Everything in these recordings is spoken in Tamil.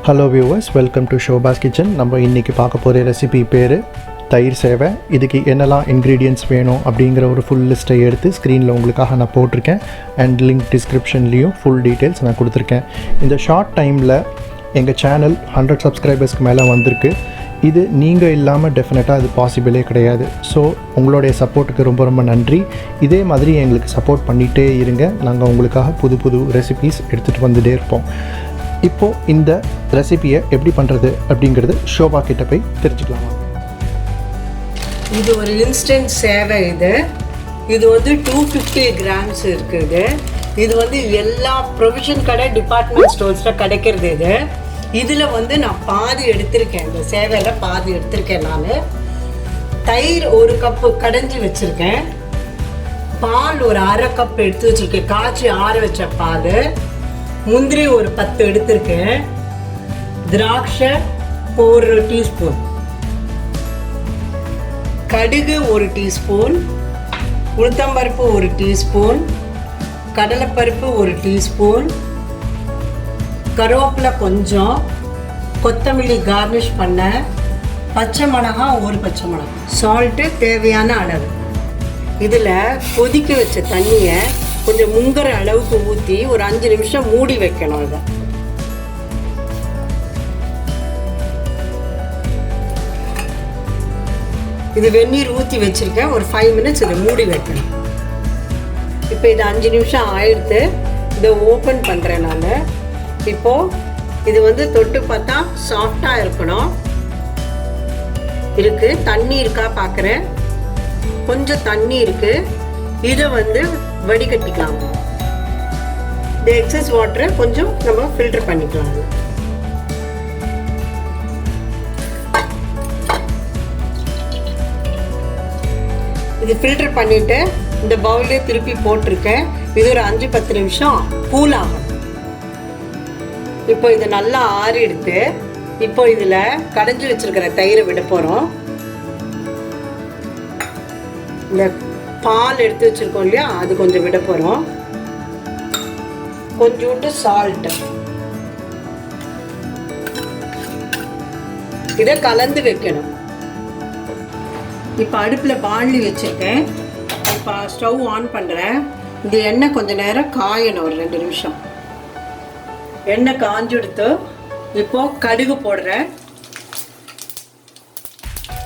ஹலோ வியூவர்ஸ், வெல்கம் டு ஷோபாஸ் கிச்சன். நம்ம இன்றைக்கி பார்க்க போகிற ரெசிபி பேர் தயிர் சேவை. இதுக்கு என்னெல்லாம் இன்க்ரீடியன்ட்ஸ் வேணும் அப்படிங்கிற ஒரு ஃபுல் லிஸ்ட்டை எடுத்து ஸ்க்ரீனில் உங்களுக்காக நான் போட்டிருக்கேன். அண்ட் லிங்க் டிஸ்கிரிப்ஷன்லேயும் ஃபுல் டீட்டெயில்ஸ் நான் கொடுத்துருக்கேன். இந்த ஷார்ட் டைமில் எங்கள் சேனல் 100 சப்ஸ்கிரைபர்ஸ்க்கு மேலே வந்திருக்கு. இது நீங்கள் இல்லாமல் டெஃபினட்டாக அது பாசிபிளே கிடையாது. ஸோ உங்களுடைய சப்போர்ட்டுக்கு ரொம்ப ரொம்ப நன்றி. இதே மாதிரி எங்களுக்கு சப்போர்ட் பண்ணிகிட்டே இருங்க. நாங்கள் உங்களுக்காக புது புது ரெசிபீஸ் எடுத்துகிட்டு வந்துகிட்டே இருப்போம். இப்போது இந்த ரெசிபியை எப்படி பண்ணுறது அப்படிங்கிறது ஷோபா கிட்ட போய் தெரிஞ்சுக்கலாமா? இது ஒரு இன்ஸ்டன்ட் சேவை. இது வந்து 250 கிராம்ஸ் இருக்குது. இது வந்து எல்லா ப்ரொவிஷன் கடை, டிபார்ட்மெண்ட் ஸ்டோர்ஸில் கிடைக்கிறது. இதில் வந்து நான் பாதி எடுத்திருக்கேன். இந்த சேவையில் பாதி எடுத்திருக்கேன். நான் தயிர் 1 கப்பு கடைஞ்சி வச்சுருக்கேன். பால் ஒரு 1/2 கப் எடுத்து வச்சுருக்கேன், காய்ச்சி ஆற வச்ச பால். முந்திரி ஒரு 10 எடுத்திருக்கேன். திராட்சை 1 டீஸ்பூன், கடுகு 1 டீஸ்பூன், உளுத்தம்பருப்பு 1 டீஸ்பூன், கடலைப்பருப்பு 1 டீஸ்பூன், கருவேப்பிலை கொஞ்சம், கொத்தமல்லி கார்னிஷ் பண்ண, பச்சை மிளகாய் 1 பச்சை மிளகாய், சால்ட்டு தேவையான அளவு. இதில் கொதிக்க வச்ச தண்ணியை கொஞ்சம் முங்குற அளவுக்கு ஊற்றி ஒரு 5 நிமிஷம் மூடி வைக்கணும். இதை இது வெந்நீர் ஊற்றி வச்சுருக்கேன். ஒரு 5 மினிட்ஸ் இதை மூடி வைக்கணும். இப்போ இது 5 நிமிஷம் ஆயிடுத்து. இதை ஓப்பன் பண்ணுறேன் நான். இப்போது இது வந்து தொட்டு பார்த்தா சாஃப்டாக இருக்கணும். இருக்குது, தண்ணி இருக்கா பார்க்குறேன். கொஞ்சம் தண்ணி இருக்குது. இதை வந்து வடிகட்டிக்கலாம். இந்த எக்ஸஸ் வாட்டரை கொஞ்சம் நம்ம ஃபில்டர் பண்ணிக்கலாம். இது ஃபில்டர் பண்ணிவிட்டு இந்த பவுல்லே திருப்பி போட்டிருக்கேன். இது ஒரு 5-10 நிமிஷம் கூல் ஆகும். இப்போ இது நல்லா ஆறி எடுத்து இப்போ இதில் கடைஞ்சி வச்சிருக்கிற தயிரை விட போகிறோம். இந்த பால் எடுத்து வச்சுருக்கோம் இல்லையா, அது கொஞ்சம் விட போகிறோம். கொஞ்சோண்டு சால்ட்டு. இதை கலந்து வைக்கணும். இப்போ அடுப்பில் பாண்டி வச்சுருக்கேன். இப்போ ஸ்டவ் ஆன் பண்ணுறேன். இந்த எண்ணெய் கொஞ்சம் நேரம் காயணும், ஒரு 2 நிமிஷம். எண்ணெய் காஞ்செடுத்து இப்போது கடுகு போடுறேன்.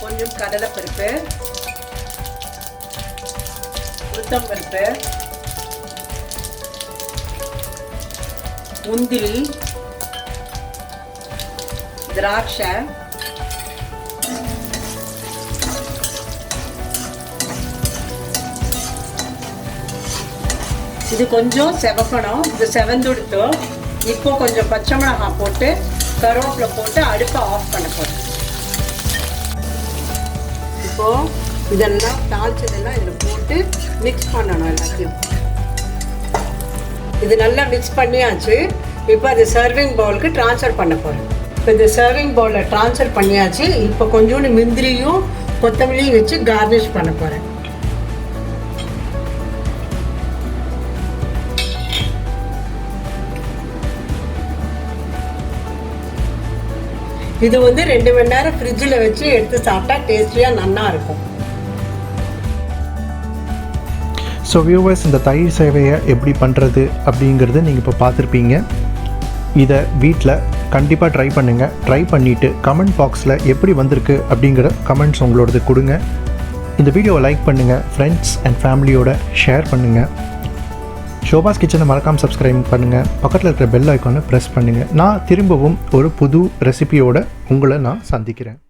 கொஞ்சம் கடலைப்பருப்பு, உளுத்தம்பருப்பு, முந்திரி, திராட்சை, இது கொஞ்சம் செவக்கணும். இது செவந்துடுத்து. இப்போ கொஞ்சம் பச்சை மிளகாய் போட்டு கருவேப்பிலை போட்டு அடுப்பை ஆஃப் பண்ண போகிறேன். இப்போது இதெல்லாம் தாளிச்சதெல்லாம் இதில் போட்டு மிக்ஸ் பண்ணணும் எல்லாத்தையும். இது நல்லா மிக்ஸ் பண்ணியாச்சு. இப்போ அது சர்விங் பவுலுக்கு ட்ரான்ஸ்ஃபர் பண்ண போகிறேன். இப்போ இந்த சர்விங் பவுலில் ட்ரான்ஸ்ஃபர் பண்ணியாச்சு. இப்போ கொஞ்சோண்டு முந்திரியும் கொத்தமல்லியும் வச்சு கார்னிஷ் பண்ண போகிறேன். இது வந்து 2 மணி நேரம் ஃப்ரிட்ஜில் வச்சு எடுத்து சாப்பிட்டா டேஸ்டியாக நல்லா இருக்கும். ஸோ வியூவர்ஸ், இந்த தயிர் சேவையை எப்படி பண்ணுறது அப்படிங்கிறது நீங்கள் இப்போ பார்த்துருப்பீங்க. இதை வீட்டில் கண்டிப்பாக ட்ரை பண்ணுங்கள். ட்ரை பண்ணிவிட்டு கமெண்ட் பாக்ஸில் எப்படி வந்திருக்கு அப்படிங்கிற கமெண்ட்ஸ் உங்களோடது கொடுங்க. இந்த வீடியோவை லைக் பண்ணுங்கள், ஃப்ரெண்ட்ஸ் அண்ட் ஃபேமிலியோட ஷேர் பண்ணுங்கள். ஷோபாஸ் கிச்சனை மறக்காமல் சப்ஸ்கிரைப் பண்ணுங்கள். பக்கத்தில் இருக்கிற பெல் ஐக்கானை ப்ரெஸ் பண்ணுங்கள். நான் திரும்பவும் ஒரு புது ரெசிபியோடு உங்களை நான் சந்திக்கிறேன்.